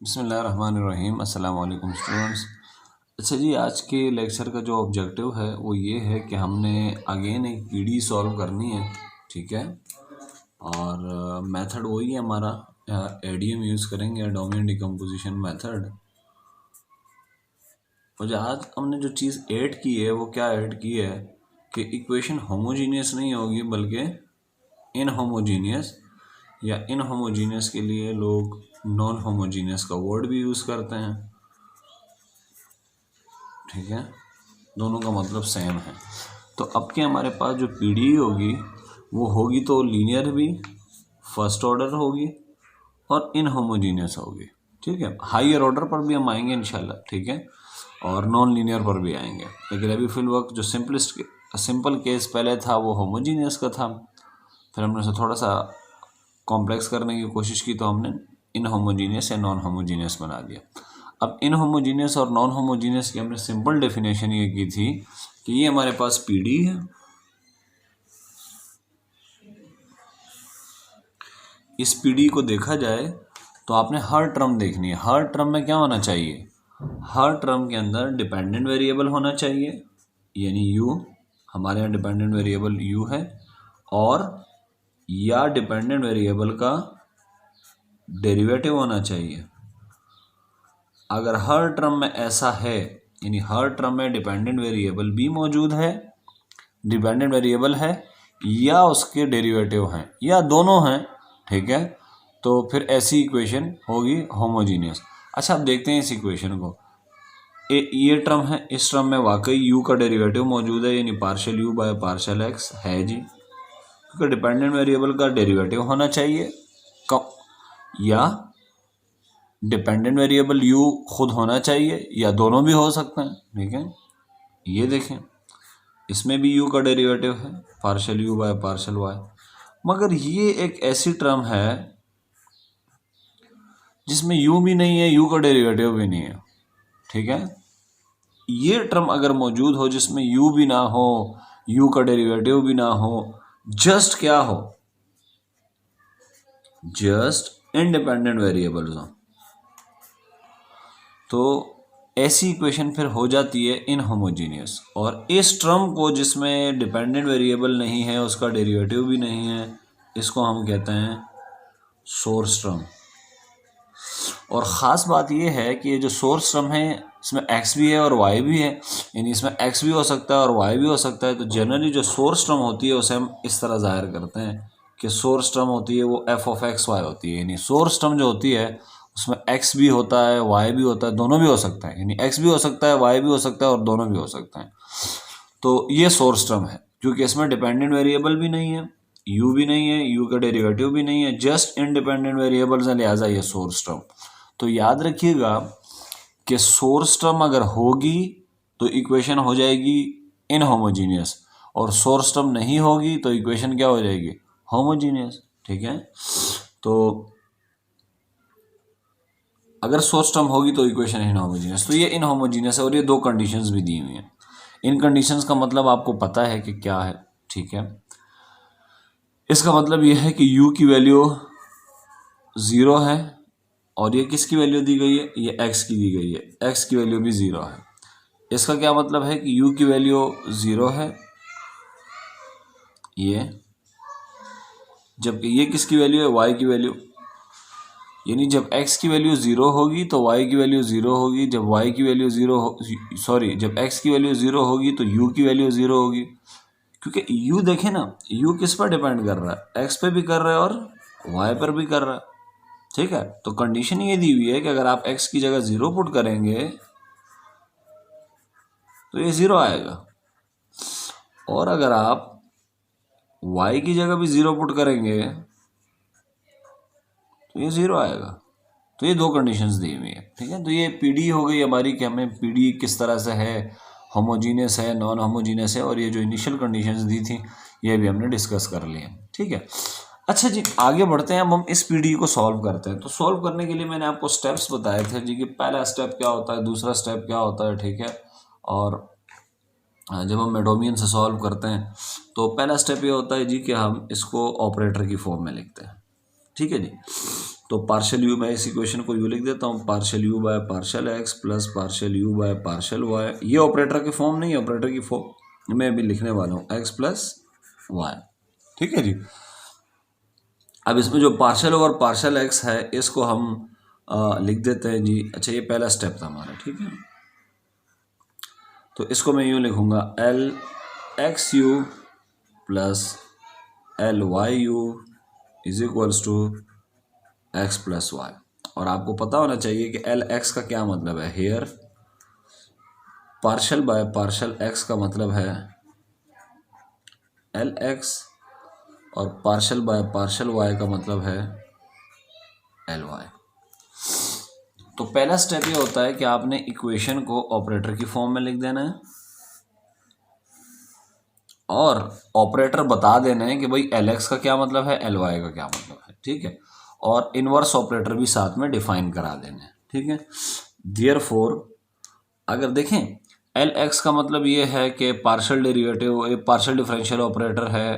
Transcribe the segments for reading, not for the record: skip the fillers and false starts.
बिस्मिल्लाहिर्रहमानिर्रहीम। अस्सलाम वालेकुम स्टूडेंट्स। अच्छा जी, आज के लेक्चर का जो ऑब्जेक्टिव है वो ये है कि हमने अगेन एक पीडी सॉल्व करनी है, ठीक है। और मेथड वही है हमारा, एडीएम यूज़ करेंगे, डोमेन डिकम्पोजिशन मेथड। और जो आज हमने जो चीज़ ऐड की है वो क्या ऐड की है कि इक्वेशन होमोजीनियस नहीं होगी बल्कि इनहोमोजीनियस, या इनहोमोजीनियस के लिए लोग नॉन होमोजीनियस का वर्ड भी यूज़ करते हैं, ठीक है। दोनों का मतलब सेम है। तो अब के हमारे पास जो पीडी होगी वो होगी तो लीनियर भी, फर्स्ट ऑर्डर होगी और इनहोमोजीनियस होगी, ठीक है। हायर ऑर्डर पर भी हम आएंगे इंशाल्लाह, ठीक है, और नॉन लीनियर पर भी आएंगे। लेकिन अभी फिल वक्त जो सिंपल केस पहले था वो होमोजीनियस का था, फिर हमने उसे थोड़ा सा कॉम्प्लेक्स करने की कोशिश की तो हमने इनहोमोजीनियस या नॉन होमोजीनियस बना दिया। अब इनहोमोजीनियस और नॉन होमोजीनियस की हमने सिंपल डेफिनेशन ये की थी कि ये हमारे पास पीडी है, इस पीडी को देखा जाए तो आपने हर टर्म देखनी है। हर टर्म में क्या होना चाहिए, हर टर्म के अंदर डिपेंडेंट वेरिएबल होना चाहिए, यानी यू, हमारे यहाँ डिपेंडेंट वेरिएबल यू है, और या डिपेंडेंट वेरिएबल का डेरिवेटिव होना चाहिए। अगर हर टर्म में ऐसा है, यानी हर टर्म में डिपेंडेंट वेरिएबल भी मौजूद है, डिपेंडेंट वेरिएबल है या उसके डेरिवेटिव हैं या दोनों हैं, ठीक है, तो फिर ऐसी इक्वेशन होगी होमोजीनियस। अच्छा, अब देखते हैं इस इक्वेशन को। ये टर्म है, इस टर्म में वाकई यू का डेरिवेटिव मौजूद है, यानी partial u by partial x है जी, क्योंकि डिपेंडेंट वेरिएबल का डेरिवेटिव होना चाहिए या डिपेंडेंट वेरिएबल यू खुद होना चाहिए या दोनों भी हो सकते हैं, ठीक है। ये देखें, इसमें भी यू का डेरिवेटिव है, partial u by partial y, मगर ये एक ऐसी टर्म है जिसमें यू भी नहीं है, यू का डेरिवेटिव भी नहीं है, ठीक है। ये टर्म अगर मौजूद हो जिसमें यू भी ना हो, यू का डेरिवेटिव भी ना हो, जस्ट क्या हो, जस्ट इंडिपेंडेंट वेरिएबल्स हो, तो ऐसी इक्वेशन फिर हो जाती है इनहोमोजीनियस। और इस टर्म को जिसमें डिपेंडेंट वेरिएबल नहीं है, उसका डेरिवेटिव भी नहीं है, इसको हम कहते हैं सोर्स टर्म। और ख़ास बात यह है कि ये जो सोर्स टर्म है इसमें एक्स भी है और वाई भी है, यानी इसमें एक्स भी हो सकता है और वाई भी हो सकता है। तो जनरली जो सोर्स टर्म होती है उसे हम इस तरह ज़ाहिर करते हैं कि सोर्स टर्म होती है वो एफ ऑफ एक्स वाई होती है, यानी सोर्स टर्म जो होती है उसमें एक्स भी होता है, वाई भी होता है, दोनों भी हो सकता है, यानी एक्स भी हो सकता है, वाई भी हो सकता है और दोनों भी हो सकते हैं। तो ये सोर्स टर्म है, क्योंकि इसमें डिपेंडेंट वेरिएबल भी नहीं है, यू भी नहीं है, यू का डेरिवेटिव भी नहीं है, जस्ट इंडिपेंडेंट वेरिएबल्स हैं, लिहाजा ये सोर्स टर्म। तो याद रखिएगा कि सोर्स टर्म अगर होगी तो इक्वेशन हो जाएगी इनहोमोजीनियस, और सोर्स टर्म नहीं होगी तो इक्वेशन क्या हो जाएगी, होमोजीनियस, ठीक है। तो अगर सोर्स टर्म होगी तो इक्वेशन इनहोमोजीनियस, तो ये इनहोमोजीनियस है और ये दो कंडीशंस भी दी हुई हैं। इन कंडीशंस का मतलब आपको पता है कि क्या है, ठीक है। इसका मतलब यह है कि u की वैल्यू 0 है, और ये किसकी वैल्यू दी गई है, ये x की दी गई है, x की वैल्यू भी 0 है। इसका क्या मतलब है कि u की वैल्यू 0 है, ये, जबकि ये किसकी वैल्यू है, y की वैल्यू, यानी जब x की वैल्यू 0 होगी तो y की वैल्यू 0 होगी, जब y की वैल्यू 0 जब x की वैल्यू 0 होगी तो u की वैल्यू 0 होगी, क्योंकि u देखें ना, u किस पर डिपेंड कर रहा है, x पे भी कर रहा है और y पर भी कर रहा है, ठीक है। तो कंडीशन ये दी हुई है कि अगर आप x की जगह 0 पुट करेंगे तो ये 0 आएगा, और अगर आप y की जगह भी 0 पुट करेंगे तो ये 0 आएगा। तो ये दो कंडीशंस दी हुई है, ठीक है। तो ये पीडी हो गई हमारी कि हमें पीडी किस तरह से है, होमोजीनियस है, नॉन होमोजीनियस है, और ये जो इनिशियल कंडीशंस दी थी ये भी हमने डिस्कस कर लिए, ठीक है। अच्छा जी, आगे बढ़ते हैं। अब हम इस पीडी को सॉल्व करते हैं। तो सॉल्व करने के लिए मैंने आपको स्टेप्स बताए थे जी, कि पहला स्टेप क्या होता है, दूसरा स्टेप क्या होता है, ठीक है। और जब हम मेडोमियन से सॉल्व करते हैं तो पहला स्टेप ये होता है जी कि हम इसको ऑपरेटर की फॉर्म में लिखते हैं, ठीक है जी। तो पार्शियल यू, मैं इस इक्वेशन को यू लिख देता हूँ, partial u by partial x plus partial u by partial y. ये ऑपरेटर की फॉर्म नहीं है, ऑपरेटर की फॉर्म मैं अभी लिखने वाला हूँ एक्स प्लस वाई। ठीक है जी। अब इसमें जो पार्शियल ओवर पार्शियल एक्स है इसको हम लिख देते हैं जी। अच्छा, ये पहला स्टेप था हमारा। ठीक है, तो इसको मैं यूँ लिखूँगा L x u plus L y u is equals to x plus y. और आपको पता होना चाहिए कि एल एक्स का क्या मतलब है। Here partial by partial x का मतलब है एल एक्स, और पार्शियल बाय पार्शियल वाई का मतलब है एल वाई। तो पहला स्टेप ये होता है कि आपने इक्वेशन को ऑपरेटर की फॉर्म में लिख देना है और ऑपरेटर बता देना है कि भाई एल एक्स का क्या मतलब है, एल वाई का क्या मतलब है। ठीक है, और इनवर्स ऑपरेटर भी साथ में डिफाइन करा देना है। ठीक है, देयरफॉर अगर देखें एल एक्स का मतलब ये है कि पार्शियल डेरिवेटिव, ये पार्शियल डिफरेंशियल ऑपरेटर है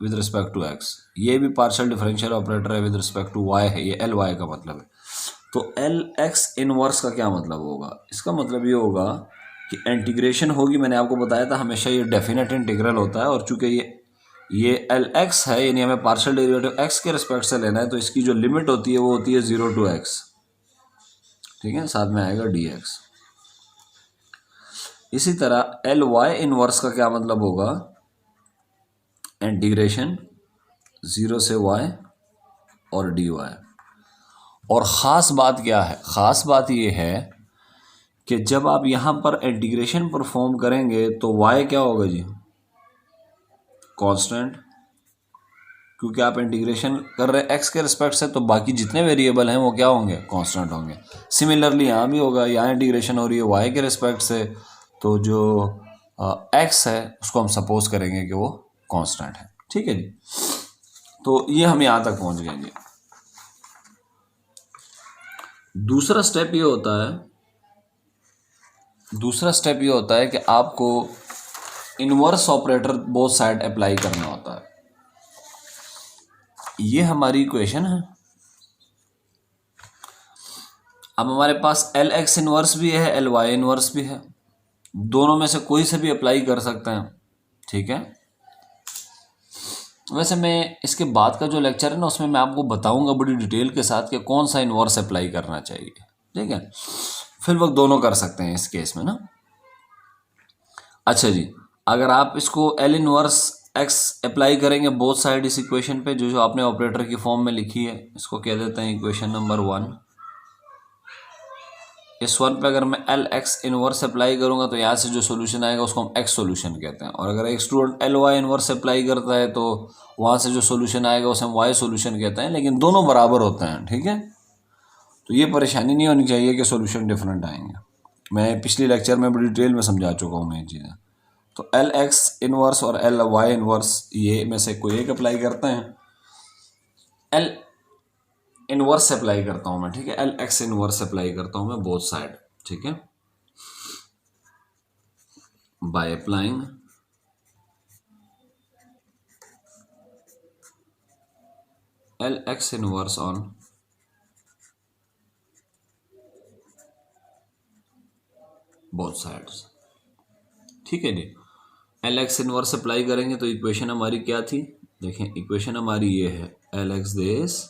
विद रिस्पेक्ट टू एक्स, ये भी पार्शियल डिफरेंशियल ऑपरेटर है विद रिस्पेक्ट टू वाई है, ये एल वाई का मतलब है। तो एल एक्स इनवर्स का क्या मतलब होगा, इसका मतलब ये होगा कि इंटीग्रेशन होगी, मैंने आपको बताया था हमेशा ये डेफिनेट इंटीग्रल होता है, और चूंकि ये एल एक्स है यानी हमें पार्शियल डेरिवेटिव एक्स के रिस्पेक्ट से लेना है, तो इसकी जो लिमिट होती है वो होती है 0 टू एक्स। ठीक है, साथ में आएगा डी एक्स। इसी तरह एल वाई इनवर्स का क्या मतलब होगा, इंटीग्रेशन 0 से वाई और डी वाई। और ख़ास बात क्या है, ख़ास बात ये है कि जब आप यहाँ पर इंटीग्रेशन परफॉर्म करेंगे तो y क्या होगा जी, कांस्टेंट, क्योंकि आप इंटीग्रेशन कर रहे हैं x के रिस्पेक्ट से, तो बाकी जितने वेरिएबल हैं वो क्या होंगे, कांस्टेंट होंगे। सिमिलरली यहाँ भी होगा, यहाँ इंटीग्रेशन हो रही है y के रिस्पेक्ट से, तो जो x है उसको हम सपोज करेंगे कि वो कांस्टेंट है। ठीक है जी, तो ये हम यहाँ तक पहुँच गए जी। दूसरा स्टेप ये होता है कि आपको inverse operator both side apply करना होता है। ये हमारी इक्वेशन है। अब हमारे पास एल एक्स इनवर्स भी है, एल वाई इनवर्स भी है, दोनों में से कोई से भी अप्लाई कर सकते हैं। ठीक है, वैसे मैं इसके बाद का जो लेक्चर है ना उसमें मैं आपको बताऊंगा बड़ी डिटेल के साथ कि कौन सा इनवर्स अप्लाई करना चाहिए। ठीक है, फिर वक्त दोनों कर सकते हैं इस केस में ना। अच्छा जी, अगर आप इसको एल इनवर्स एक्स अप्लाई करेंगे बोथ साइड इस इक्वेशन पे, जो आपने ऑपरेटर की फॉर्म में लिखी है, इसको कह देते हैं इक्वेशन नंबर 1। इस 1 पे अगर मैं एल एक्स इनवर्स अप्लाई करूंगा तो यहाँ से जो सोल्यूशन आएगा उसको हम एक्स सोल्यूशन कहते हैं, और अगर एक student L y inverse apply करता है तो वहाँ से जो सोल्यूशन आएगा उसे हम वाई सोल्यूशन कहते हैं, लेकिन दोनों बराबर होते हैं। ठीक है, तो ये परेशानी नहीं होनी चाहिए कि सोल्यूशन डिफरेंट आएंगे, मैं पिछले लेक्चर में बड़ी डिटेल में समझा चुका हूँ मैं ये चीज़ें। तो एल एक्स इनवर्स और एल वाई इनवर्स ये में से कोई एक अप्लाई करते हैं। एल इनवर्स अप्लाई करता हूँ मैं, ठीक है, एल एक्स इनवर्स अप्लाई करता हूँ मैं बोथ साइड। ठीक है, by applying L x inverse on both sides. ठीक है जी, एल एक्स इनवर्स अप्लाई करेंगे तो इक्वेशन हमारी क्या थी, देखें इक्वेशन हमारी ये है, L x this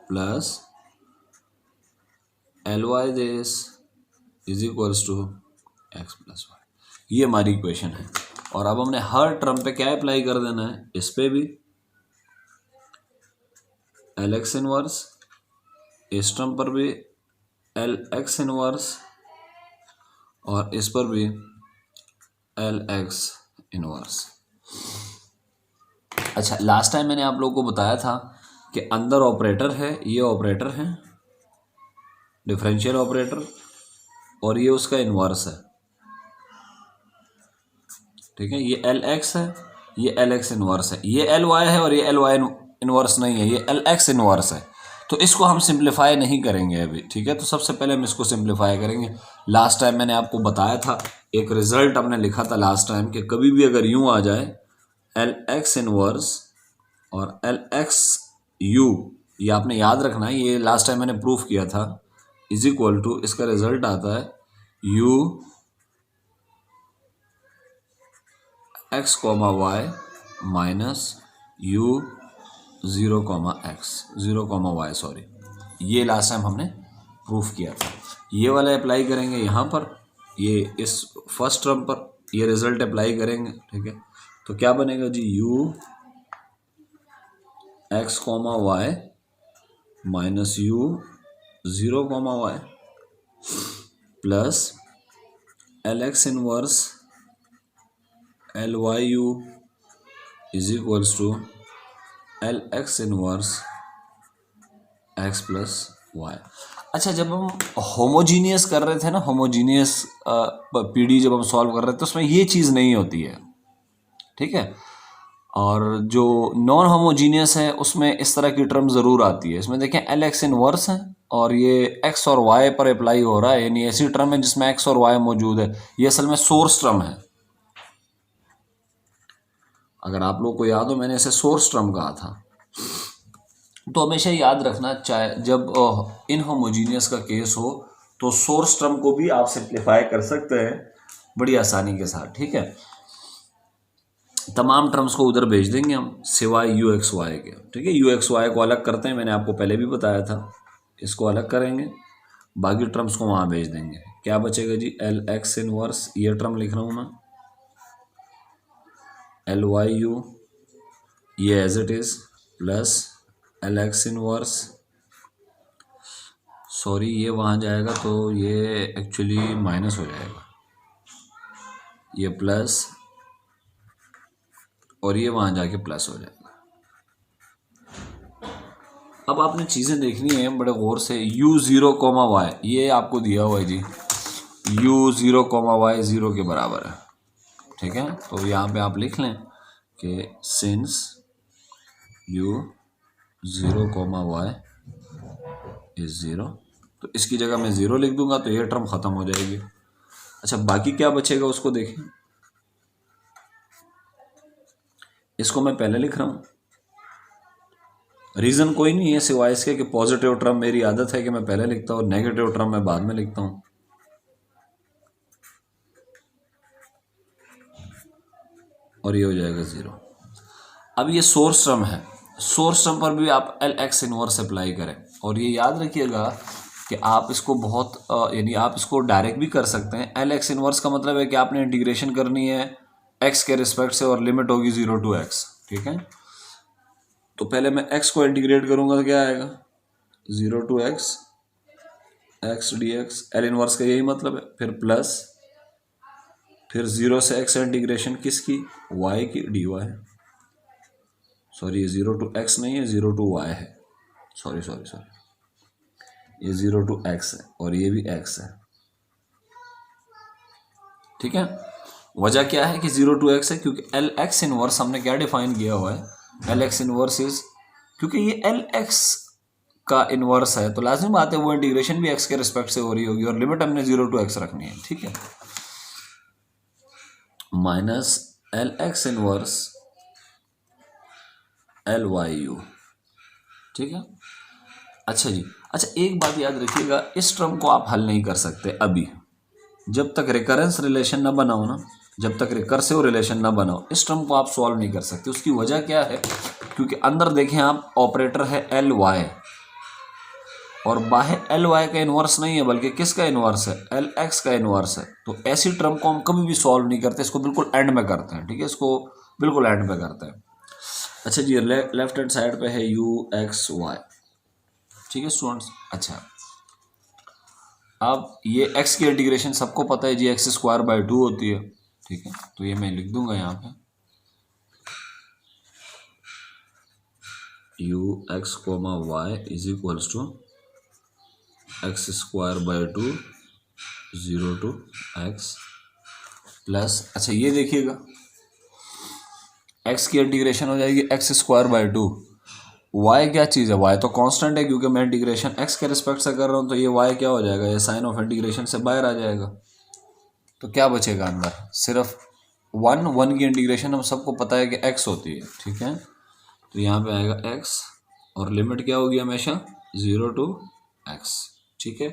plus L y this is equals to x plus y, ये हमारी इक्वेशन है। और अब हमने हर टर्म पे क्या अप्लाई कर देना है, इस पे भी एल एक्स इनवर्स, इस टर्म पर भी एल एक्स इनवर्स, और इस पर भी एल एक्स इनवर्स। अच्छा, लास्ट टाइम मैंने आप लोगों को बताया था कि अंदर ऑपरेटर है, ये ऑपरेटर है डिफरेंशियल ऑपरेटर, और ये उसका इनवर्स है। ठीक है, ये एल एक्स है, ये एल एक्स इनवर्स है, ये एल वाई है और ये एल वाई इनवर्स नहीं है, ये एल एक्स इनवर्स है। तो इसको हम सिंप्लीफाई नहीं करेंगे अभी। ठीक है, तो सबसे पहले हम इसको सिंप्लीफाई करेंगे। लास्ट टाइम मैंने आपको बताया था, एक रिजल्ट हमने लिखा था लास्ट टाइम कि कभी भी अगर यूं आ जाए एल एक्स इनवर्स और एल एक्स यू, ये आपने याद रखना है, ये लास्ट टाइम मैंने प्रूफ किया था, इज इक्वल टू, इसका रिजल्ट आता है u x comma y minus u 0,x sorry, ये लास्ट टाइम हमने प्रूफ किया था। ये वाला अप्लाई करेंगे यहाँ पर, ये इस फर्स्ट टर्म पर ये रिजल्ट अप्लाई करेंगे, ठीक है। तो क्या बनेगा जी, u x comma y minus u 0,y plus L x inverse L y u is equals to L x inverse x plus y. अच्छा, जब हम होमोजीनियस कर रहे थे ना, होमोजीनियस पीडी जब हम सॉल्व कर रहे थे तो उसमें ये चीज़ नहीं होती है, ठीक है। और जो नॉन होमोजीनियस है उसमें इस तरह की टर्म ज़रूर आती है। इसमें देखें एल एक्स इनवर्स है और ये एक्स और वाई पर अप्लाई हो रहा है, यानी ऐसी टर्म है जिसमें एक्स और वाई मौजूद है। ये असल में सोर्स टर्म है। अगर आप लोग को याद हो, मैंने इसे सोर्स टर्म कहा था। तो हमेशा याद रखना, चाहे जब इनहोमोजीनियस का केस हो तो सोर्स टर्म को भी आप सिंप्लीफाई कर सकते हैं बड़ी आसानी के साथ, ठीक है। तमाम टर्म्स को उधर भेज देंगे हम सिवाय यू एक्स वाई के, ठीक है। यू एक्स वाई को अलग करते हैं, मैंने आपको पहले भी बताया था, इसको अलग करेंगे, बाकी टर्म्स को वहाँ भेज देंगे। क्या बचेगा जी, एल एक्स इनवर्स, ये टर्म लिख रहा हूँ मैं, एल वाई यू ये as it is, plus L x inverse, sorry ये वहाँ जाएगा तो ये एक्चुअली माइनस हो जाएगा, ये प्लस और ये वहाँ जाके प्लस हो जाएगा। अब आपने चीज़ें देखनी है बड़े गौर से। u 0,y ये आपको दिया हुआ है जी, u 0,y 0 के बराबर है, ठीक है। तो यहाँ पे आप लिख लें कि सिंस u 0,y इज 0, तो इसकी जगह मैं 0 लिख दूंगा तो ये टर्म ख़त्म हो जाएगी। अच्छा, बाकी क्या बचेगा उसको देखें। इसको मैं पहले लिख रहा हूँ, रीज़न कोई नहीं है सिवाय इसके कि पॉजिटिव टर्म मेरी आदत है कि मैं पहले लिखता हूँ, नेगेटिव टर्म मैं बाद में लिखता हूँ। और ये हो जाएगा 0। अब ये सोर्स टर्म है, सोर्स टर्म पर भी आप एल एक्स इनवर्स अप्लाई करें। और ये याद रखिएगा कि आप इसको बहुत यानी आप इसको डायरेक्ट भी कर सकते हैं। एल एक्स इनवर्स का मतलब है कि आपने इंटीग्रेशन करनी है एक्स के रिस्पेक्ट से और लिमिट होगी 0 to x, ठीक है। तो पहले मैं x को इंटीग्रेट करूंगा तो क्या आएगा, 0 to x x dx, L inverse का यही मतलब है। फिर प्लस, फिर 0 से x इंटीग्रेशन किसकी, y की dy, सॉरी ये 0 to x नहीं है, 0 to y है, सॉरी, ये 0 to x है और ये भी x है, ठीक है। वजह क्या है कि 0 to x है, क्योंकि एल एक्स इनवर्स हमने क्या डिफाइन किया हुआ है, एल एक्स इनवर्स इज, क्योंकि ये एल एक्स का इनवर्स है तो लाजिम बात है वो इंटीग्रेशन भी x के रिस्पेक्ट से हो रही होगी और लिमिट हमने 0 to x रखनी है, ठीक है। Minus L x inverse L y you, ठीक है। अच्छा जी, अच्छा एक बात याद रखिएगा, इस टर्म को आप हल नहीं कर सकते अभी, जब तक रिकरेंस रिलेशन ना बनाओ ना, जब तक रिकर्सिव रिलेशन ना बनाओ इस टर्म को आप सॉल्व नहीं कर सकते। उसकी वजह क्या है, क्योंकि अंदर देखें आप ऑपरेटर है एल वाई और बाहर एल वाई का इन्वर्स नहीं है बल्कि किसका इन्वर्स है, एल एक्स का इन्वर्स है। तो ऐसी टर्म को हम कभी भी सॉल्व नहीं करते, इसको बिल्कुल एंड में करते हैं, ठीक है, इसको बिल्कुल एंड में करते हैं। अच्छा जी, लेफ्ट हैंड साइड पे है यू एक्स वाई, ठीक है स्टूडेंट्स। अच्छा, अब ये x की इंटीग्रेशन सबको पता है जी, एक्स स्क्वायर बाई 2 होती है, ठीक है। तो ये मैं लिख दूंगा यहाँ पे u x, y is equals to x square by 2 0 to x plus, अच्छा ये देखिएगा x की इंटीग्रेशन हो जाएगी एक्स स्क्वायर बाई 2, y क्या चीज़ है, y तो कांस्टेंट है क्योंकि मैं इंटीग्रेशन x के रिस्पेक्ट से कर रहा हूँ, तो ये y क्या हो जाएगा, ये साइन ऑफ इंटीग्रेशन से बाहर आ जाएगा। तो क्या बचेगा अंदर, सिर्फ 1 की इंटीग्रेशन हम सबको पता है कि x होती है, ठीक है। तो यहाँ पे आएगा x और लिमिट क्या होगी हमेशा 0 to x, ठीक है।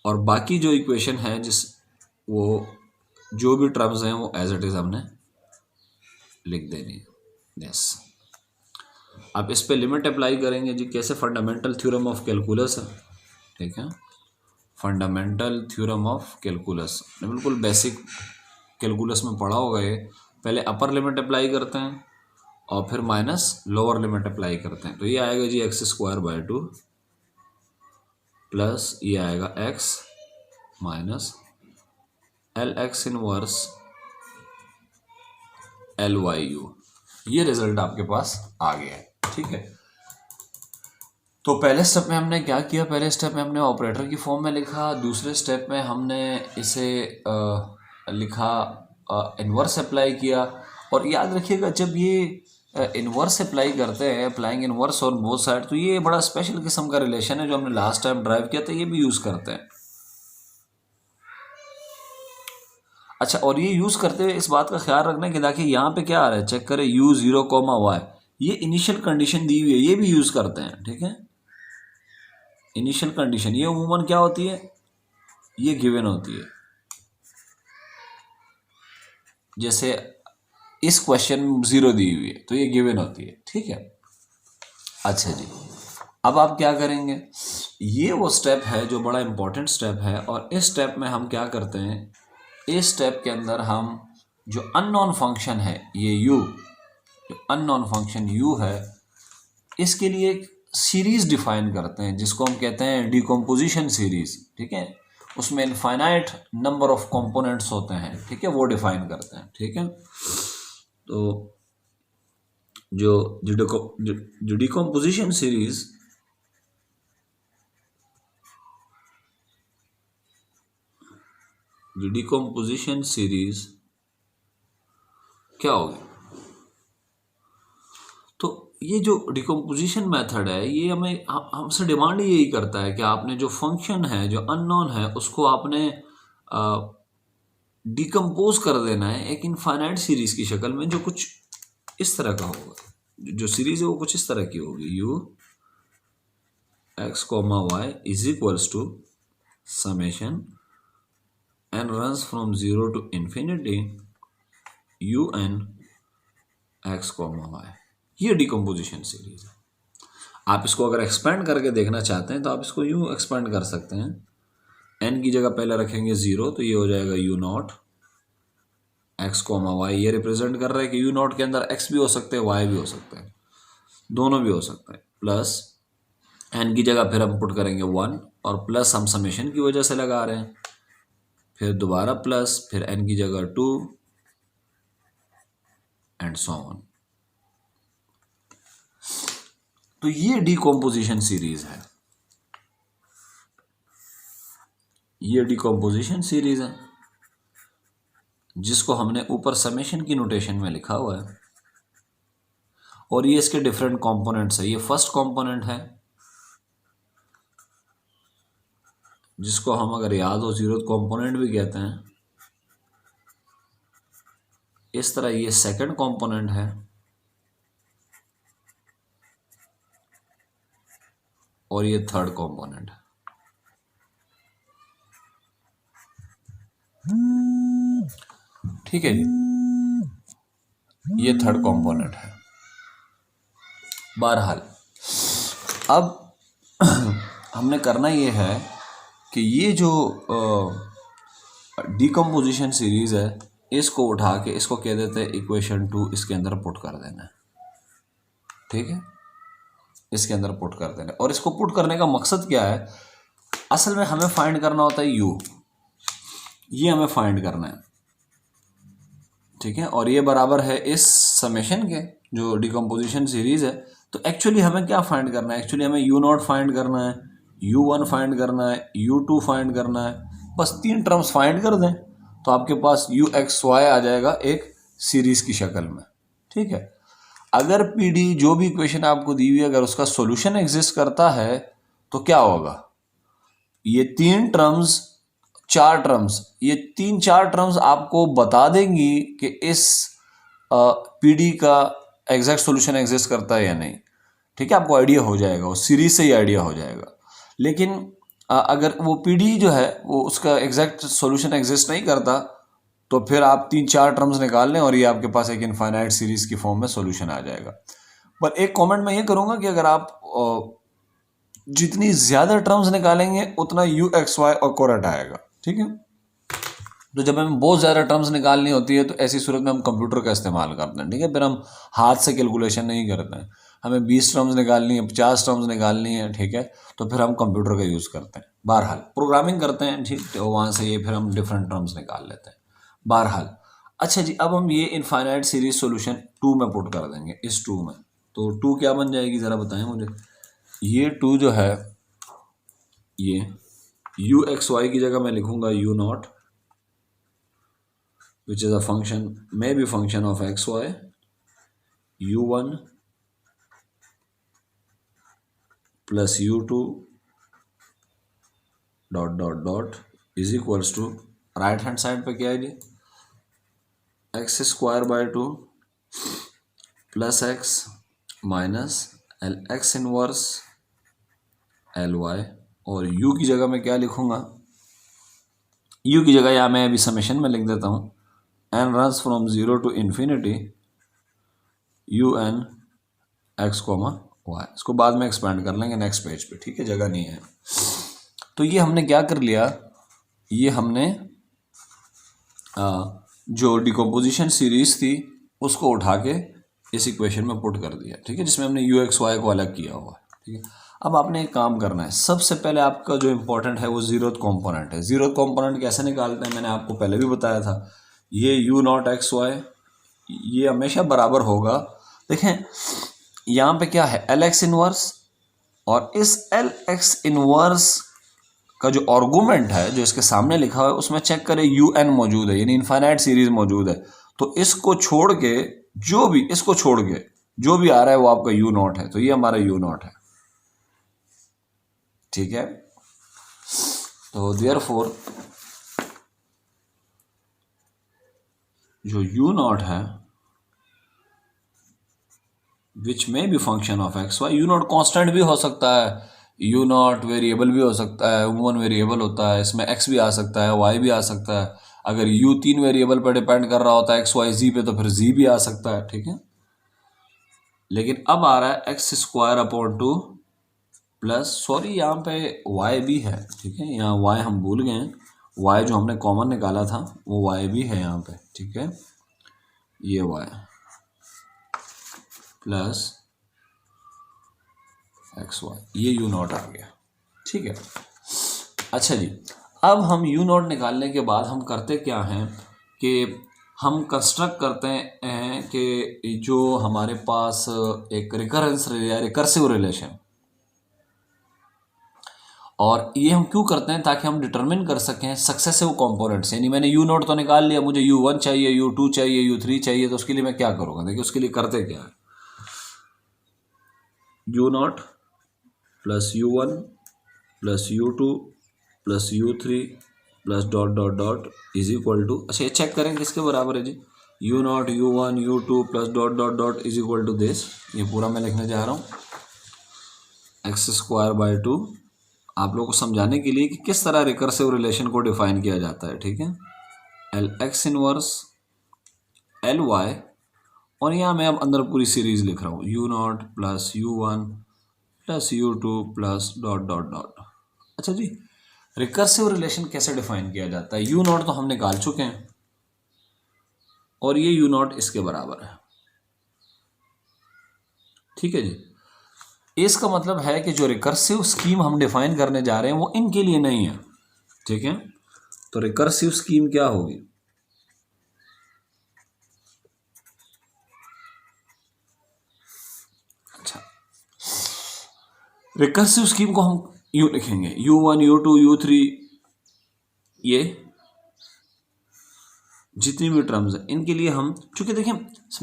और बाकी जो इक्वेशन है वो जो भी टर्म्स हैं वो एज इट इज हमने लिख देनी है। यस, आप इस पे लिमिट अप्लाई करेंगे जी कैसे, फंडामेंटल थ्योरम ऑफ कैलकुलस है, ठीक है। फंडामेंटल थ्योरम ऑफ कैलकुलस बिल्कुल बेसिक कैलकुलस में पढ़ा होगा ये। पहले अपर लिमिट अप्लाई करते हैं और फिर माइनस लोअर लिमिट अप्लाई करते हैं, तो ये आएगा जी x²/2 प्लस ये आएगा x minus LX inverse LYU। ये रिजल्ट आपके पास आ गया है, ठीक है। तो पहले स्टेप में हमने क्या किया, पहले स्टेप में हमने ऑपरेटर की फॉर्म में लिखा, दूसरे स्टेप में हमने इसे लिखा इन्वर्स अप्लाई किया। और याद रखिएगा जब ये इन्वर्स अप्लाई करते हैं, applying inverse on both side, तो ये बड़ा स्पेशल किस्म का रिलेशन है जो हमने लास्ट टाइम ड्राइव किया था, ये भी यूज़ करते हैं। अच्छा, और ये यूज़ करते हुए इस बात का ख्याल रखना कि देखिए यहाँ पे क्या आ रहा है, चेक करें u0, y, ये इनिशियल कंडीशन दी हुई है, ये भी यूज़ करते हैं, ठीक है। इनिशियल कंडीशन ये अमूमन क्या होती है, ये गिवन होती है। जैसे इस क्वेश्चन में 0 दी हुई है तो ये गिवन होती है, ठीक है। अच्छा जी, अब आप क्या करेंगे, ये वो स्टेप है जो बड़ा इंपॉर्टेंट स्टेप है, और इस स्टेप में हम क्या करते हैं, इस स्टेप के अंदर हम जो अननोन फंक्शन है ये u, जो अननोन फंक्शन u है, इसके लिए एक सीरीज डिफाइन करते हैं जिसको हम कहते हैं डिकम्पोजिशन सीरीज, ठीक है। उसमें इनफाइनाइट नंबर ऑफ कंपोनेंट्स होते हैं, ठीक है, वो डिफाइन करते हैं, ठीक है। तो जो डिकम्पोजिशन सीरीज डिकम्पोजिशन सीरीज क्या होगी, तो ये जो डिकम्पोजिशन मेथड है ये हमें हमसे डिमांड यही करता है कि आपने जो फंक्शन है जो अननोन है उसको आपने डिकम्पोज कर देना है एक इनफाइनाइट सीरीज की शक्ल में, जो कुछ इस तरह का होगा। जो सीरीज है वो कुछ इस तरह की होगी, u(x, y) is equals to summation n runs from 0 to infinity un x, y। ये डिकम्पोजिशन सीरीज है। आप इसको अगर एक्सपेंड करके देखना चाहते हैं तो आप इसको यूं एक्सपेंड कर सकते हैं, n की जगह पहले रखेंगे 0 तो ये हो जाएगा u0 x, y। ये रिप्रेजेंट कर रहा है कि u0 के अंदर x भी हो सकते हैं y भी हो सकते हैं, दोनों भी हो सकते हैं। प्लस n की जगह फिर हम पुट करेंगे 1 और प्लस हम समेशन की वजह से लगा रहे हैं, फिर दोबारा प्लस, फिर n की जगह 2 एंड सो ऑन। तो ये डिकम्पोजिशन सीरीज है, ये डिकम्पोजिशन सीरीज है जिसको हमने ऊपर समेशन की नोटेशन में लिखा हुआ है, और ये इसके डिफरेंट कंपोनेंट्स है। ये फर्स्ट कंपोनेंट है जिसको हम अगर याद हो जीरोथ कंपोनेंट भी कहते हैं। इस तरह ये सेकंड कंपोनेंट है और ये थर्ड कंपोनेंट है। ठीक है जी, ये थर्ड कंपोनेंट है। बहरहाल अब हमने करना ये है कि ये जो डिकम्पोजिशन सीरीज है इसको उठा के इसको कह देते हैं इक्वेशन 2, इसके अंदर पुट कर देना है। ठीक है, इसके अंदर पुट कर देना। और इसको पुट करने का मकसद क्या है, असल में हमें फाइंड करना होता है u, ये हमें फाइंड करना है। ठीक है, और ये बराबर है इस समेशन के जो डिकम्पोजिशन सीरीज है। तो एक्चुअली हमें क्या फाइंड करना है, एक्चुअली हमें u0 फाइंड करना है, u1 फाइंड करना है, u2 फाइंड करना है। बस 3 टर्म्स फाइंड कर दें तो आपके पास u(x, y) आ जाएगा एक सीरीज की शक्ल में। ठीक है, अगर पीडी जो भी इक्वेशन आपको दी हुई है अगर उसका सॉल्यूशन एग्जिस्ट करता है तो क्या होगा, ये 3 टर्म्स 4 टर्म्स, ये 3-4 टर्म्स आपको बता देंगी कि इस पीडी का एग्जैक्ट सॉल्यूशन एग्जिस्ट करता है या नहीं। ठीक है, आपको आइडिया हो जाएगा, वो सीरीज से ही आइडिया हो जाएगा। लेकिन अगर वो पीडी जो है वो उसका एग्जैक्ट सॉल्यूशन एग्जिस्ट नहीं करता तो फिर आप 3-4 टर्म्स निकाल लें और ये आपके पास एक इनफाइनाइट सीरीज की फॉर्म में सॉल्यूशन आ जाएगा। पर एक कमेंट मैं ये करूँगा कि अगर आप जितनी ज़्यादा टर्म्स निकालेंगे उतना यू एक्स वाई ऑकरेंट आएगा। ठीक है, तो जब हमें बहुत ज़्यादा टर्म्स निकालनी होती है तो ऐसी सूरत में हम कंप्यूटर का इस्तेमाल करते हैं। ठीक है, फिर हम हाथ से कैलकुलेशन नहीं करते हैं। हमें 20 टर्म्स निकालनी है, 50 टर्म्स निकालनी है, ठीक है, तो फिर हम कंप्यूटर का यूज़ करते हैं। बहरहाल प्रोग्रामिंग करते हैं, ठीक, तो वहाँ से ये फिर हम डिफरेंट टर्म्स निकाल लेते हैं। बहरहाल अच्छा जी, अब हम ये इनफाइनाइट सीरीज सॉल्यूशन 2 में पुट कर देंगे, इस 2 में। तो 2 क्या बन जाएगी ज़रा बताएं मुझे। ये 2 जो है ये यू एक्स वाई की जगह मैं लिखूंगा you not which is a function, may be function of xy, u1 plus u2 dot dot dot is equals to right hand side पे क्या है जी, x square by 2 plus x minus L x inverse L y, और u की जगह मैं क्या लिखूंगा, u की जगह यहाँ मैं अभी समेशन में लिख देता हूँ n runs from 0 to infinity u n x, y। इसको बाद में एक्सपेंड कर लेंगे नेक्स्ट पेज पे, ठीक है, जगह नहीं है। तो ये हमने क्या कर लिया, ये हमने जो डिकम्पोजिशन सीरीज थी उसको उठा के इस इक्वेशन में पुट कर दिया, ठीक है, जिसमें हमने यू एक्स वाई को अलग किया हुआ है। ठीक है, अब आपने एक काम करना है, सबसे पहले आपका जो इम्पोर्टेंट है वो जीरोथ कॉम्पोनेंट है। जीरोथ कॉम्पोनेंट कैसे निकालते हैं मैंने आपको पहले भी बताया था। ये यू नॉट एक्स वाई ये हमेशा बराबर होगा, देखें यहाँ पे क्या है एल एक्स इनवर्स, और इस एल एक्स इनवर्स का जो आर्गूमेंट है जो इसके सामने लिखा हुआ है उसमें चेक करें यू एन मौजूद है, यानी इनफाइनाइट सीरीज मौजूद है। तो इसको छोड़ के इसको छोड़ के जो भी आ रहा है वो आपका यू नॉट है, तो ये हमारा यू नॉट है। ठीक है, तो देयरफॉर जो यू नॉट है विच में भी function of x y, u not constant भी हो सकता है, यू नॉट वेरिएबल भी हो सकता है, उमूमन वेरिएबल होता है, इसमें एक्स भी आ सकता है, वाई भी आ सकता है। अगर यू 3 वेरिएबल पर डिपेंड कर रहा होता है एक्स वाई जी पे तो फिर जी भी आ सकता है। ठीक है, लेकिन अब आ रहा है x square upon 2 plus, sorry यहाँ पे वाई भी है, ठीक है, यहाँ वाई हम भूल गए हैं, वाई जो हमने कॉमन निकाला था वो वाई भी है यहाँ पे। ठीक है, ये वाई प्लस एक्स वाई, ये यू नॉट आ गया। ठीक है, अच्छा जी, अब हम यू नॉट निकालने के बाद हम करते क्या हैं कि हम कंस्ट्रक्ट करते हैं कि जो हमारे पास एक रिकरेंस या रिकर्सिव रिलेशन, और ये हम क्यों करते हैं ताकि हम डिटरमिन कर सकें सक्सेसिव कंपोनेंट्स। यानी मैंने यू नॉट तो निकाल लिया, मुझे u1 चाहिए, u2 चाहिए, u3 चाहिए, तो उसके लिए मैं क्या करूँगा, देखिए उसके लिए करते क्या है, u naught plus u1 plus u2 plus u3 plus dot dot dot is equal to, अच्छा ये चेक करें किसके बराबर है जी, u naught u1 u2 plus dot dot dot is equal to this, ये पूरा मैं लिखने जा रहा हूँ एक्स स्क्वायर बाय 2, आप लोगों को समझाने के लिए कि किस तरह रिकर्सिव रिलेशन को डिफाइन किया जाता है। ठीक है, L x inverse L y, और यहाँ मैं अब अंदर पूरी सीरीज लिख रहा हूँ you naught plus u1 plus u2 plus dot dot dot. अच्छा जी, रिकर्सिव रिलेशन कैसे डिफाइन किया जाता है, यू नॉट तो हम निकाल चुके हैं और ये यू नॉट इसके बराबर है। ठीक है जी, इसका मतलब है कि जो रिकर्सिव स्कीम हम डिफाइन करने जा रहे हैं वो इनके लिए नहीं है। ठीक है, तो रिकर्सिव स्कीम क्या होगी, अच्छा रिकर्सिव स्कीम को हम यू लिखेंगे u1 u2 u3, ये जितनी भी टर्म्स हैं इनके लिए हम, चूंकि देखिए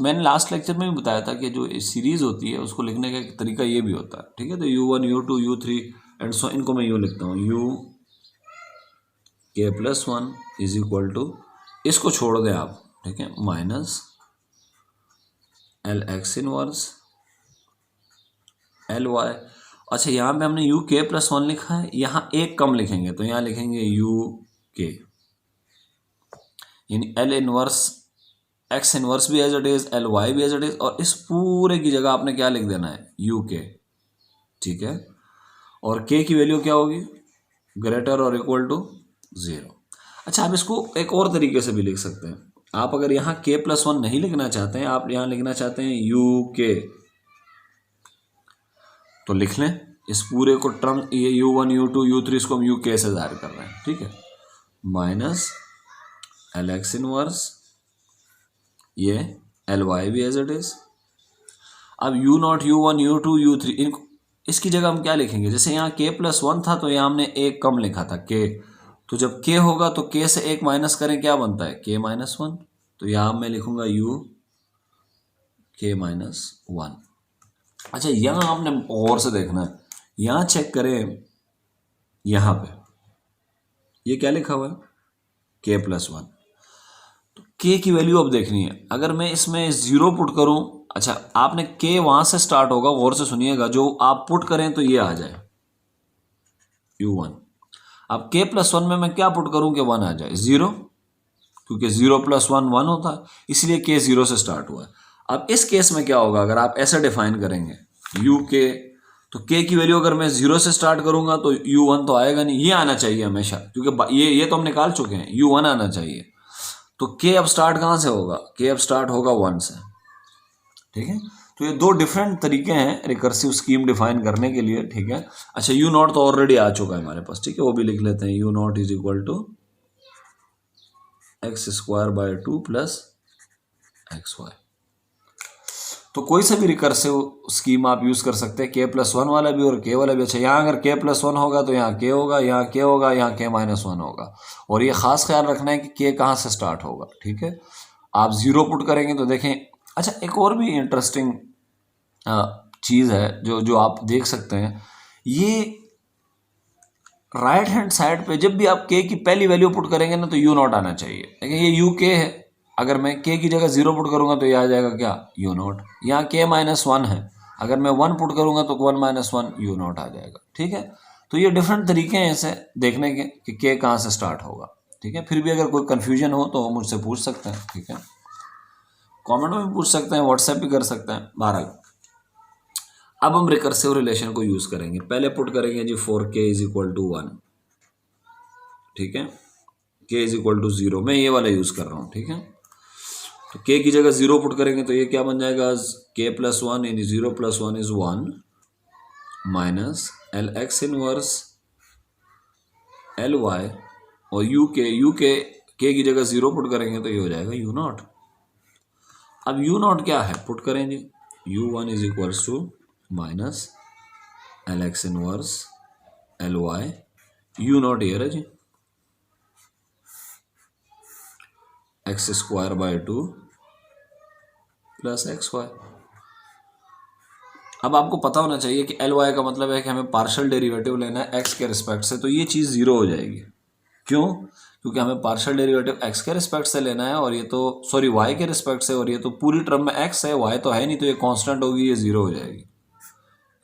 मैंने लास्ट लेक्चर में भी बताया था कि जो सीरीज होती है उसको लिखने का एक तरीका ये भी होता है। ठीक है, तो u1 u2 u3 and so, इनको मैं यूँ लिखता हूँ u k plus 1 is equal to, इसको छोड़ दें आप, ठीक है, minus L x inverse L y. अच्छा यहाँ पे हमने यू के प्लस वन लिखा है, यहाँ एक कम लिखेंगे तो यहाँ लिखेंगे यू के, यानी एल इनवर्स एक्स इनवर्स भी as it is, L y भी एज इट इज, और इस पूरे की जगह आपने क्या लिख देना है, यू के। ठीक है, और के की वैल्यू क्या होगी, ग्रेटर और इक्वल टू 0। अच्छा आप इसको एक और तरीके से भी लिख सकते हैं। आप अगर यहाँ के प्लस वन नहीं लिखना चाहते हैं, आप यहाँ लिखना चाहते हैं यू के, तो लिख लें इस पूरे को टर्म, ये u1 u2 u3 इसको हम यू के से जाहिर कर रहे हैं। ठीक है, माइनस एल एक्स इनवर्स, ये एल वाई भी एज इट इज। अब u not u1 u2 u3 इनको, इसकी जगह हम क्या लिखेंगे, जैसे यहाँ k प्लस वन था तो यहाँ हमने एक कम लिखा था k, तो जब k होगा तो k से एक माइनस करें क्या बनता है, k माइनस वन, तो यहाँ मैं लिखूंगा u k माइनस वन। अच्छा यहाँ आपने और से देखना है, यहाँ चेक करें, यहाँ पे ये क्या लिखा हुआ है, k प्लस वन, तो k की वैल्यू अब देखनी है। अगर मैं इसमें 0 पुट करूं, अच्छा आपने k वहां से स्टार्ट होगा, गौर से सुनिएगा, जो आप पुट करें तो ये आ जाए u1। अब k प्लस वन में मैं क्या पुट करूं कि 1 आ जाए, 0, क्योंकि 0 प्लस वन 1 होता है, इसलिए k 0 से स्टार्ट हुआ है। अब इस केस में क्या होगा, अगर आप ऐसे डिफाइन करेंगे u k, तो k की वैल्यू अगर मैं 0 से स्टार्ट करूंगा तो u1 तो आएगा नहीं, ये आना चाहिए हमेशा, क्योंकि ये तो हम निकाल चुके हैं, u1 आना चाहिए। तो k अब स्टार्ट कहाँ से होगा, k अब स्टार्ट होगा 1 से। ठीक है, तो ये दो डिफरेंट तरीके हैं रिकर्सिव स्कीम डिफाइन करने के लिए। ठीक है, अच्छा यू नॉट तो ऑलरेडी आ चुका है हमारे पास, ठीक है, वो भी लिख लेते हैं, u not is equal to x square by 2 plus x y. तो कोई सा भी रिकर्सिव स्कीम आप यूज कर सकते हैं, के प्लस वन वाला भी और के वाला भी। अच्छा यहाँ अगर के प्लस वन होगा तो यहाँ के होगा, यहाँ के होगा, यहाँ के माइनस वन होगा, और ये खास ख्याल रखना है कि के कहाँ से स्टार्ट होगा। ठीक है, आप 0 पुट करेंगे तो देखें। अच्छा एक और भी इंटरेस्टिंग चीज़ है जो जो आप देख सकते हैं, ये राइट हैंड साइड पे जब भी आप के की पहली वैल्यू पुट करेंगे ना तो यू नॉट आना चाहिए। देखिए ये यू के है, अगर मैं के की जगह 0 पुट करूंगा तो ये आ जाएगा क्या, यू नॉट। यहाँ के माइनस वन है, अगर मैं 1 पुट करूंगा तो 1 माइनस वन यू नॉट आ जाएगा। ठीक है, तो ये डिफरेंट तरीके हैं इसे देखने के कि के कहाँ से स्टार्ट होगा। ठीक है, फिर भी अगर कोई कन्फ्यूजन हो तो मुझसे पूछ सकते हैं। ठीक है, कॉमेंट में भी पूछ सकते हैं, व्हाट्सएप भी कर सकते हैं। बहरहाल अब हम रिकर्सिव रिलेशन को यूज करेंगे। पहले पुट करेंगे जी 4k इज इक्वल टू 1। ठीक है, k इज इक्वल टू 0, मैं ये वाला यूज कर रहा हूँ। ठीक है, तो k की जगह 0 पुट करेंगे तो ये क्या बन जाएगा, k plus one in 0 plus one is 1 minus L x inverse L y, और यू के k की जगह 0 पुट करेंगे तो ये हो जाएगा यू नॉट। अब यू नॉट क्या है, पुट करें जी, u1 is equals to minus L x inverse L y, u naught ईयर है जी, x square by 2 plus x y. अब आपको पता होना चाहिए कि एल वाई का मतलब है कि हमें पार्शियल डेरिवेटिव लेना है एक्स के रिस्पेक्ट से, तो ये चीज़ 0 हो जाएगी। क्यों, क्योंकि हमें पार्शियल डेरिवेटिव एक्स के रिस्पेक्ट से लेना है, और ये तो सॉरी वाई के रिस्पेक्ट से, और ये तो पूरी टर्म में एक्स है, वाई तो है नहीं, तो ये कांस्टेंट होगी, ये 0 हो जाएगी,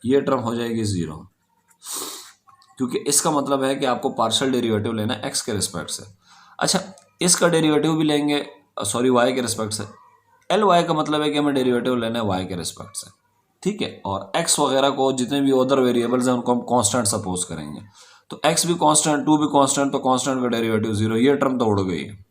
ये टर्म हो जाएगी 0, क्योंकि इसका मतलब है कि आपको पार्शियल डेरिवेटिव लेना है एक्स के रिस्पेक्ट से। अच्छा इसका डेरिवेटिव भी लेंगे, सॉरी वाई के रिस्पेक्ट से, एल वाई का मतलब है कि हमें डेरिवेटिव लेना है वाई के रिस्पेक्ट से। ठीक है, और एक्स वगैरह को जितने भी अदर वेरिएबल्स हैं उनको हम कांस्टेंट सपोज करेंगे, तो एक्स भी कांस्टेंट, 2 भी कांस्टेंट, तो कांस्टेंट का डेरिवेटिव 0, ये टर्म तो उड़ गई है।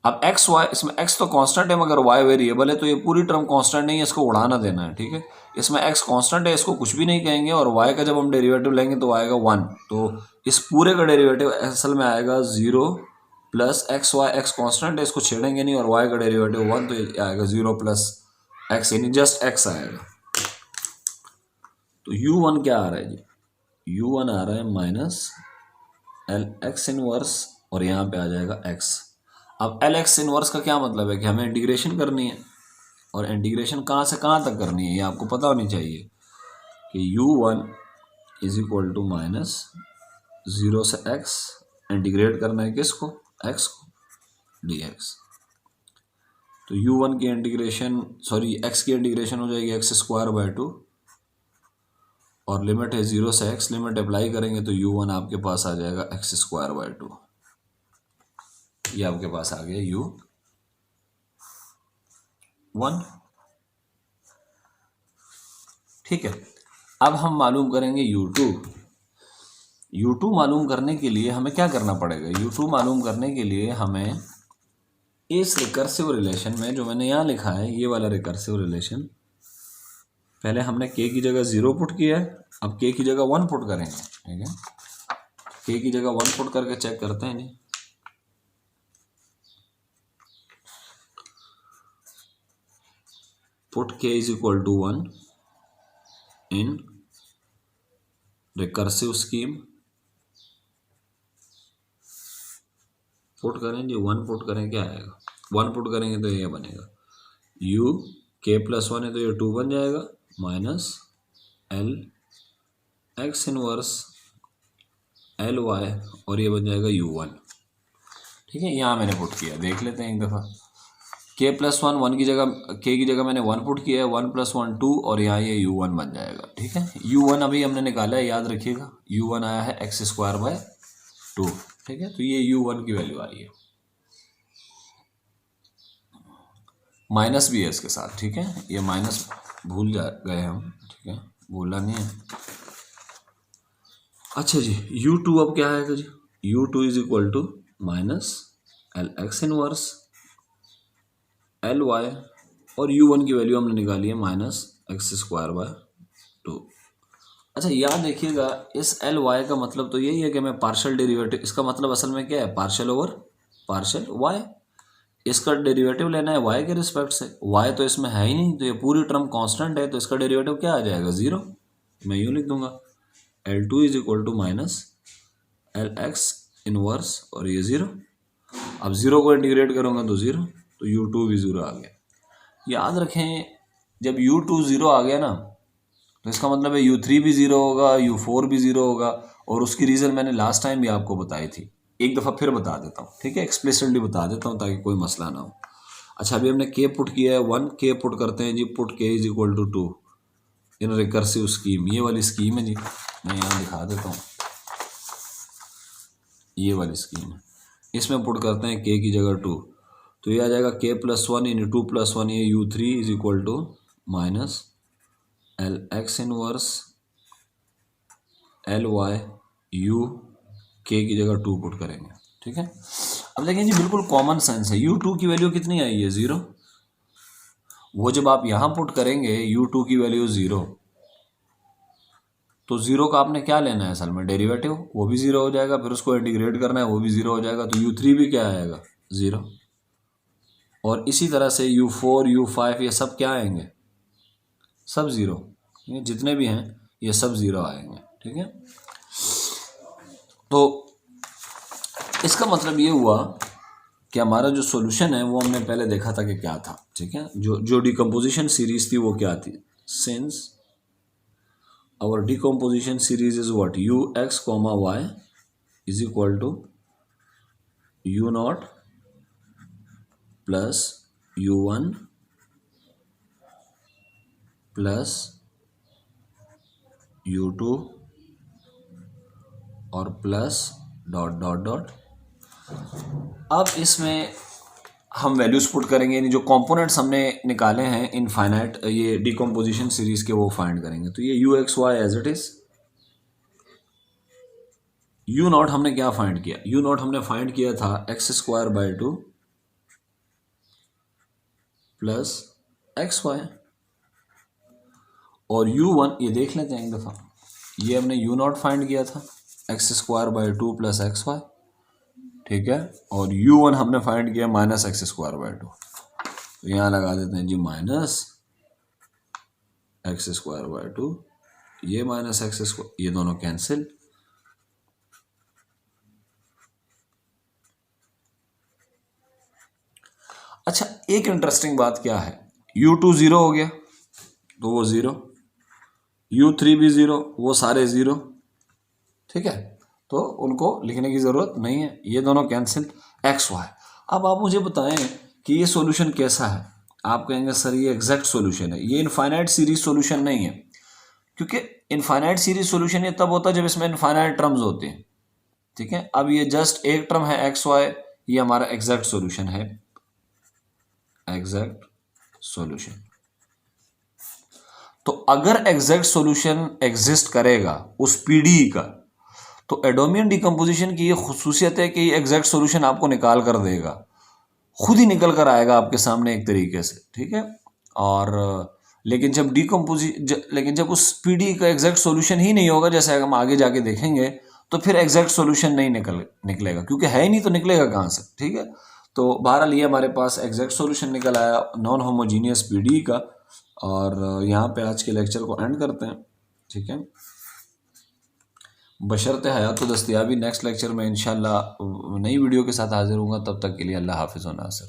अब एक्स वाई, इसमें एक्स तो कांस्टेंट है मगर वाई वेरिएबल है, तो ये पूरी टर्म कांस्टेंट नहीं है, इसको उड़ाना देना है। ठीक है, इसमें एक्स कांस्टेंट है, इसको कुछ भी नहीं कहेंगे, और वाई का जब हम डेरिवेटिव लेंगे तो आएगा 1, तो इस पूरे का डेरिवेटिव असल में आएगा 0 plus x y, x constant है, इसको छेड़ेंगे नहीं, और वाई का डेरिवेटिव 1, तो ये आएगा 0 प्लस एक्स, यानी जस्ट एक्स आएगा। तो u1 क्या आ रहा है जी, u1 आ रहा है माइनस एल एक्स इनवर्स, और यहाँ पे आ जाएगा x। अब एल एक्स इनवर्स का क्या मतलब है कि हमें इंटीग्रेशन करनी है, और इंटीग्रेशन कहाँ से कहाँ तक करनी है ये आपको पता होनी चाहिए कि u1 is equal to minus 0 से x, इंटीग्रेट करना है किसको, x को, dx। तो u1 की इंटीग्रेशन, सॉरी x की इंटीग्रेशन हो जाएगी एक्स स्क्वायर बाय 2 और लिमिट है 0 से x, लिमिट अप्लाई करेंगे तो u1 आपके पास आ जाएगा x² 2। ये आपके पास आ गया u1। ठीक है, अब हम मालूम करेंगे u2। u2 मालूम करने के लिए हमें क्या करना पड़ेगा? u2 मालूम करने के लिए हमें इस रिकर्सिव रिलेशन में जो मैंने यहाँ लिखा है, ये वाला रिकर्सिव रिलेशन, पहले हमने k की जगह 0 पुट किया है, अब k की जगह 1 पुट करेंगे। ठीक है, k की जगह 1 पुट करके चेक करते हैं जी। Put k is equal to 1 in recursive scheme. Put करें जी, 1 पुट करें, क्या आएगा? 1 पुट करेंगे तो ये बनेगा u k+1 है तो ये 2 बन जाएगा, minus l x inverse l y, और ये बन जाएगा u1। ठीक है, यहाँ मैंने पुट किया, देख लेते हैं एक दफ़ा। k+1, 1 की जगह, k की जगह मैंने 1 पुट किया है, 1 + 1 2, और यहाँ ये u1 बन जाएगा। ठीक है, u1 अभी हमने निकाला है, याद रखिएगा, u1 आया है x² 2। ठीक है, तो ये u1 की वैल्यू आई है, माइनस भी है इसके साथ। ठीक है, ये माइनस भूल गए हम। ठीक है, भूलना नहीं है। अच्छा जी, u2 अब क्या आएगा जी? u2 is equal to minus L x inverse L y, और u1 की वैल्यू हमने निकाली है माइनस x² 2। अच्छा, याद देखिएगा, इस एल वाई का मतलब तो यही है कि मैं पार्शियल डेरिवेटिव, इसका मतलब असल में क्या है? Partial over partial y. इसका डेरिवेटिव लेना है y के रिस्पेक्ट से, y तो इसमें है ही नहीं, तो ये पूरी टर्म कांस्टेंट है, तो इसका डेरिवेटिव क्या आ जाएगा? 0। मैं यूँ लिख दूंगा L2 is equal to minus L x inverse, और ये 0। अब 0 को इंटीग्रेट करूँगा तो 0, तो u2 भी 0 आ गया। याद रखें, जब u2 0 आ गया ना, तो इसका मतलब है u3 भी 0 होगा, u4 भी 0 होगा, और उसकी रीज़न मैंने लास्ट टाइम भी आपको बताई थी, एक दफ़ा फिर बता देता हूँ। ठीक है, एक्सप्लिसिटली बता देता हूँ ताकि कोई मसला ना हो। अच्छा, अभी हमने k पुट किया है 1, k पुट करते हैं जी, put k is equal to 2 in recursive scheme. ये वाली स्कीम है जी, मैं यहाँ दिखा देता हूँ, ये वाली स्कीम है। इसमें पुट करते हैं k की जगह 2, तो ये आ जाएगा k+1 इन 2+1, ये u3 is equal to minus L x inverse L y u k की जगह 2 पुट करेंगे। ठीक है, अब देखें जी, बिल्कुल कॉमन सेंस है, u2 की वैल्यू कितनी आई है? 0। वो जब आप यहाँ पुट करेंगे u2 की वैल्यू 0, तो 0 का आपने क्या लेना है असल में? डेरिवेटिव, वो भी 0 हो जाएगा, फिर उसको इंटीग्रेट करना है, वो भी 0 हो जाएगा, तो u3 भी क्या आएगा? 0। और इसी तरह से u4 u5 ये सब क्या आएंगे? सब 0, ये जितने भी हैं ये सब 0 आएंगे। ठीक है, तो इसका मतलब ये हुआ कि हमारा जो सॉल्यूशन है वो हमने पहले देखा था कि क्या था। ठीक है, जो डिकम्पोजिशन सीरीज थी वो क्या थी? Since our decomposition series is what? ux, y is equal to u0 plus u1 plus u2 और प्लस डॉट डॉट डॉट। अब इसमें हम वैल्यूज पुट करेंगे, यानी जो कंपोनेंट्स हमने निकाले हैं इनफाइनाइट ये डिकम्पोजिशन सीरीज के, वो फाइंड करेंगे। तो ये u(x,y) as it is. u0 हमने क्या फाइंड किया? u0 हमने फाइंड किया था x² 2 प्लस xy, और u1 ये देख लेते हैं एक दफ़ा, ये हमने u0 फाइंड किया था x² 2 प्लस xy। ठीक है, और u1 हमने फाइंड किया माइनस x² 2, तो यहाँ लगा देते हैं जी माइनस x² 2, ये माइनस x², ये दोनों कैंसिल। अच्छा, एक इंटरेस्टिंग बात क्या है, u2 0 हो गया तो वो 0, u3 भी 0, वो सारे 0। ठीक है, तो उनको लिखने की ज़रूरत नहीं है, ये दोनों कैंसिल। xy, अब आप मुझे बताएं कि ये सॉल्यूशन कैसा है? आप कहेंगे सर ये एग्जैक्ट सॉल्यूशन है, ये इनफाइनाइट सीरीज सॉल्यूशन नहीं है, क्योंकि इनफाइनाइट सीरीज सॉल्यूशन ये तब होता है जब इसमें इनफाइनाइट टर्म्स होते हैं, ठीक है। अब ये जस्ट एक टर्म है एक्स वाई, ये हमारा एग्जैक्ट सॉल्यूशन है, एग्जैक्ट सॉल्यूशन। तो अगर एग्जैक्ट सॉल्यूशन एग्जिस्ट करेगा उस पीडीई का, तो एडोमियन डिकम्पोजिशन की ये खुसूसियत है कि ये एग्जैक्ट सॉल्यूशन आपको निकाल कर देगा, खुद ही निकल कर आएगा आपके सामने एक तरीके से, ठीक है। और लेकिन जब उस पीडी का एग्जैक्ट सॉल्यूशन ही नहीं होगा, जैसे हम आगे जाके देखेंगे, तो फिर एग्जैक्ट सॉल्यूशन नहीं निकलेगा, क्योंकि है ही नहीं तो निकलेगा कहाँ से, ठीक है। तो बहरहाल ये हमारे पास एग्जैक्ट सॉल्यूशन निकल आया नॉन होमोजीनियस पीडी का। और यहाँ पे आज के लेक्चर को एंड करते हैं, ठीक है। बशर्ते हयात दस्तयाबी नेक्स्ट लेक्चर में इंशाल्लाह नई वीडियो के साथ हाजिर होऊंगा। तब तक के लिए अल्लाह हाफिज़ व नासिर।